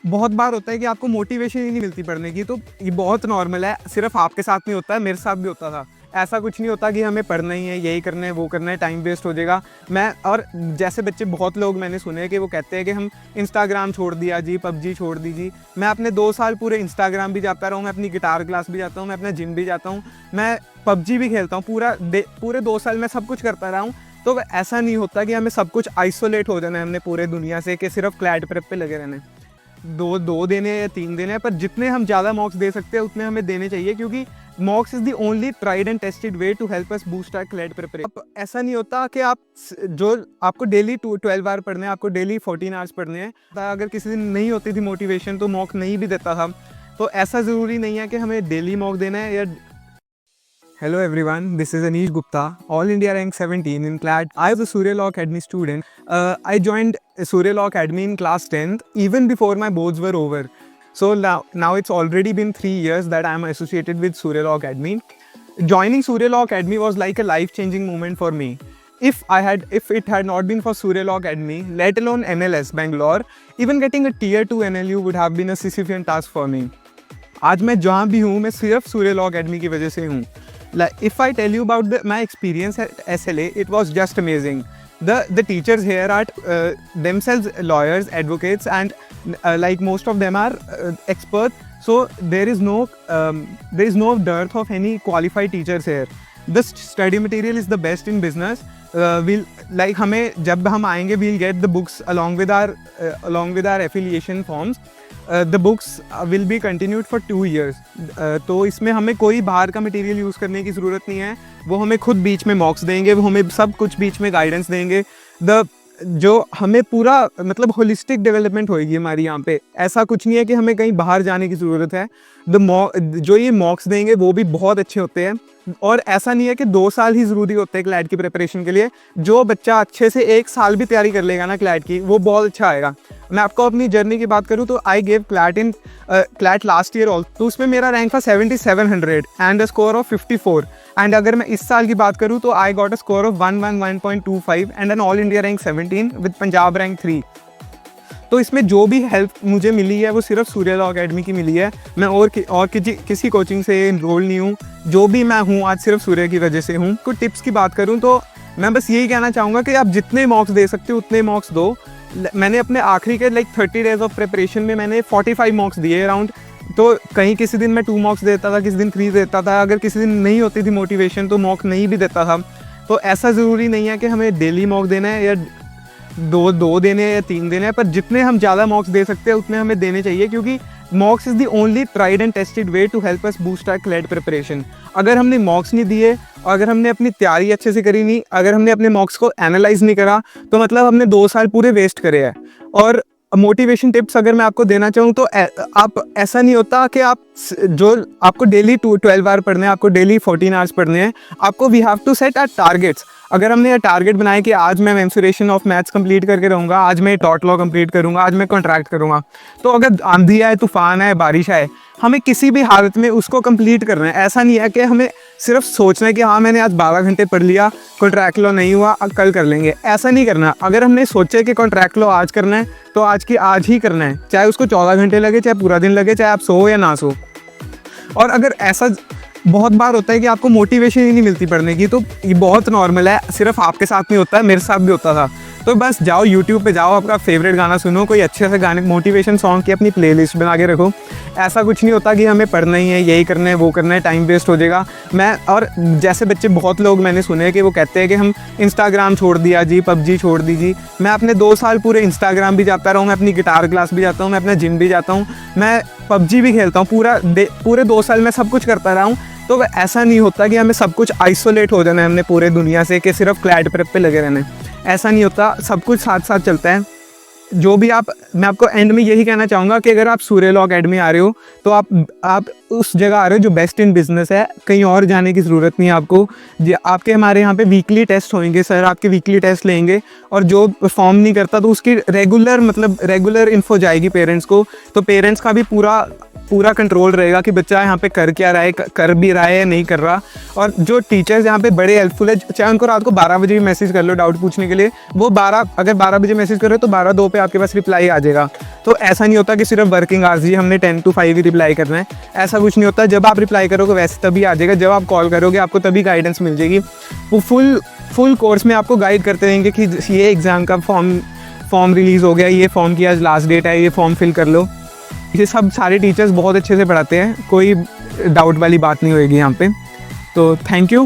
बहुत बार होता है कि आपको मोटिवेशन ही नहीं मिलती पढ़ने की, तो ये बहुत नॉर्मल है। सिर्फ आपके साथ नहीं होता है, मेरे साथ भी होता था। ऐसा कुछ नहीं होता कि हमें पढ़ना ही है, यही करना है, वो करना है, टाइम वेस्ट हो जाएगा। और जैसे बच्चे बहुत लोग मैंने सुने कि वो कहते हैं कि हम इंस्टाग्राम छोड़ दिया जी, पबजी छोड़ दी जी। मैं अपने 2 साल पूरे इंस्टाग्राम भी जाता रहा हूँ, मैं अपनी गिटार क्लास भी जाता हूँ, मैं अपना जिम भी जाता हूँ, मैं पबजी भी खेलता हूँ, पूरे 2 साल मैं सब कुछ करता रहा हूँ। तो ऐसा नहीं होता कि हमें सब कुछ आइसोलेट हो जाना है हमने पूरे दुनिया से, कि सिर्फ क्लैट प्रेप पे लगे रहना है। दो देने या 3 देने हैं, पर जितने हम ज़्यादा मॉक्स दे सकते हैं उतने हमें देने चाहिए, क्योंकि mocks is the only tried and tested way to help us boost our CLAT preparation. ऐसा नहीं होता कि आपको डेली 12 आवर पढ़ने हैं, आपको डेली 14 आवर्स पढ़ने हैं। अगर किसी दिन नहीं होती थी मोटिवेशन तो मॉक नहीं भी देता था। तो ऐसा ज़रूरी नहीं है कि हमें डेली मॉक देना है या Hello everyone, this is Anish Gupta, All India Rank 17 in CLAT. I was a Surya Law Academy student. I joined Surya Law Academy in class 10th, even before my boards were over. So now it's already been 3 years that I'm associated with Surya Law Academy. Joining Surya Law Academy was like a life-changing moment for me. If it had not been for Surya Law Academy, let alone MLS Bangalore, even getting a tier 2 NLU would have been a Sisyphean task for me. आज मैं जहाँ भी हूँ, मैं सिर्फ सूर्य law academy की वजह से हूँ। If I tell you about my experience at SLA, it was just amazing. The teachers here are themselves lawyers, advocates, and like most of them are experts. So there is no dearth of any qualified teachers here. The study material is the best in business. हमें जब हम आएंगे, we'll get the books along with our affiliation forms. The books will be continued for 2 years. तो इसमें हमें कोई बाहर का मटेरियल यूज़ करने की ज़रूरत नहीं है। वो हमें खुद बीच में मॉक्स देंगे, वो हमें सब कुछ बीच में गाइडेंस देंगे। जो हमें पूरा मतलब होलिस्टिक डेवलपमेंट होएगी हमारी यहाँ पे। ऐसा कुछ नहीं है कि हमें कहीं बाहर जाने की ज़रूरत है। जो ये मॉक्स देंगे वो भी बहुत अच्छे होते हैं। और ऐसा नहीं है कि 2 साल ही ज़रूरी होते हैं क्लैट की प्रिपरेशन के लिए। जो बच्चा अच्छे से 1 साल भी तैयारी कर लेगा ना क्लैट की, वो बहुत अच्छा आएगा। मैं आपको अपनी जर्नी की बात करूँ तो I gave CLAT last year also, तो उसमें मेरा रैंक था 7700 and a score of 54। And अगर मैं इस साल की बात करूँ तो I got a score of 111.25 and an all India rank 17 with Punjab rank 3। तो इसमें जो भी हेल्प मुझे मिली है वो सिर्फ सूर्य लॉ अकेडमी की मिली है। मैं किसी कोचिंग से इनरोल नहीं हूँ। जो भी मैं हूँ आज सिर्फ सूर्य की वजह से हूँ। कुछ टिप्स की बात करूँ तो मैं बस यही कहना चाहूँगा कि आप जितने मॉक्स दे सकते हो उतने मॉक्स दो। मैंने अपने आखिरी के 30 डेज ऑफ प्रिपरेशन में मैंने 45 मॉक्स दिए अराउंड। तो कहीं किसी दिन मैं 2 मॉक्स देता था, किसी दिन 3 देता था। अगर किसी दिन नहीं होती थी मोटिवेशन तो मॉक नहीं भी देता था। तो ऐसा ज़रूरी नहीं है कि हमें डेली मॉक देना है या दो देने हैं या 3 देने हैं, पर जितने हम ज़्यादा मॉक्स दे सकते हैं उतने हमें देने चाहिए, क्योंकि mocks is the only tried and tested way to help us boost our CLAT preparation. अगर हमने मॉक्स नहीं दिए, अगर हमने अपनी तैयारी अच्छे से करी नहीं, अगर हमने अपने मॉक्स को एनालाइज नहीं करा, तो मतलब हमने 2 साल पूरे वेस्ट करे हैं। और मोटिवेशन टिप्स अगर मैं आपको देना चाहूँ तो आप ऐसा नहीं होता कि आपको डेली 12 आवर पढ़ने हैं, आपको डेली 14 आवर्स पढ़ने हैं। आपको we have to set our targets. अगर हमने ये टारगेट बनाया कि आज मैं मेंसुरेशन ऑफ मैथ्स कंप्लीट करके रहूँगा, आज मैं टॉट लॉ कंप्लीट करूँगा, आज मैं कॉन्ट्रैक्ट करूँगा, तो अगर आंधी आए, तूफान आए, बारिश आए, हमें किसी भी हालत में उसको कंप्लीट करना है। ऐसा नहीं है कि हमें सिर्फ सोचना है कि हाँ मैंने आज 12 घंटे पढ़ लिया, कॉन्ट्रैक्ट लॉ नहीं हुआ, अब कल कर लेंगे। ऐसा नहीं करना। अगर हमने सोचा कि कॉन्ट्रैक्ट लॉ आज करना है तो आज ही करना है, चाहे उसको 14 घंटे लगे, चाहे पूरा दिन लगे, चाहे आप सो या ना सो। और अगर ऐसा बहुत बार होता है कि आपको मोटिवेशन ही नहीं मिलती पढ़ने की, तो ये बहुत नॉर्मल है। सिर्फ आपके साथ नहीं होता है, मेरे साथ भी होता था। तो बस जाओ यूट्यूब पे जाओ, आपका फेवरेट गाना सुनो, कोई अच्छे से गाने मोटिवेशन सॉन्ग की अपनी प्लेलिस्ट बना के रखो। ऐसा कुछ नहीं होता कि हमें पढ़ना ही है, यही करना है, वो करना है, टाइम वेस्ट हो जाएगा। और जैसे बच्चे बहुत लोग मैंने सुने हैं कि वो कहते हैं कि हम इंस्टाग्राम छोड़ दिया जी, पबजी छोड़ दी जी। मैं अपने 2 साल पूरे इंस्टाग्राम भी जाता रहा हूँ, मैं अपनी गिटार क्लास भी जाता हूँ, मैं अपना जिम भी जाता हूँ, मैं पबजी भी खेलता हूँ। पूरे 2 साल मैं सब कुछ करता रहा हूँ। तो ऐसा नहीं होता कि हमें सब कुछ आइसोलेट हो जाना है हमने पूरे दुनिया से, कि सिर्फ क्लैट प्रेप पे लगे रहना है। ऐसा नहीं होता, सब कुछ साथ साथ चलता है। मैं आपको एंड में यही कहना चाहूँगा कि अगर आप सूर्य लॉ अकेडमी आ रहे हो तो आप उस जगह आ रहे हो जो बेस्ट इन बिजनेस है। कहीं और जाने की ज़रूरत नहीं है आपको। आपके हमारे यहाँ पे वीकली टेस्ट होंगे, सर आपके वीकली टेस्ट लेंगे, और जो परफॉर्म नहीं करता तो उसकी रेगुलर इन्फो जाएगी पेरेंट्स को। तो पेरेंट्स का भी पूरा पूरा कंट्रोल रहेगा कि बच्चा यहाँ पे कर क्या रहा है, कर भी रहा है या नहीं कर रहा। और जो टीचर्स यहाँ पे बड़े हेल्पफुल है, चाहे उनको रात को 12 बजे भी मैसेज कर लो डाउट पूछने के लिए, वो अगर 12 बजे मैसेज कर रहे हो तो 12:02 पे आपके पास रिप्लाई आ जाएगा। तो ऐसा नहीं होता कि सिर्फ वर्किंग आवर्स ही हमने 10 to 5 ही रिप्लाई करना है, ऐसा कुछ नहीं होता। जब आप रिप्लाई करोगे वैसे तभी आ जाएगा, जब आप कॉल करोगे आपको तभी गाइडेंस मिल जाएगी। वो फुल कोर्स में आपको गाइड करते रहेंगे कि ये एग्ज़ाम का फॉर्म रिलीज़ हो गया, ये फॉर्म की आज लास्ट डेट है, ये फॉर्म फिल कर लो। ये सब सारे टीचर्स बहुत अच्छे से पढ़ाते हैं, कोई डाउट वाली बात नहीं होएगी यहाँ पे। तो थैंक यू।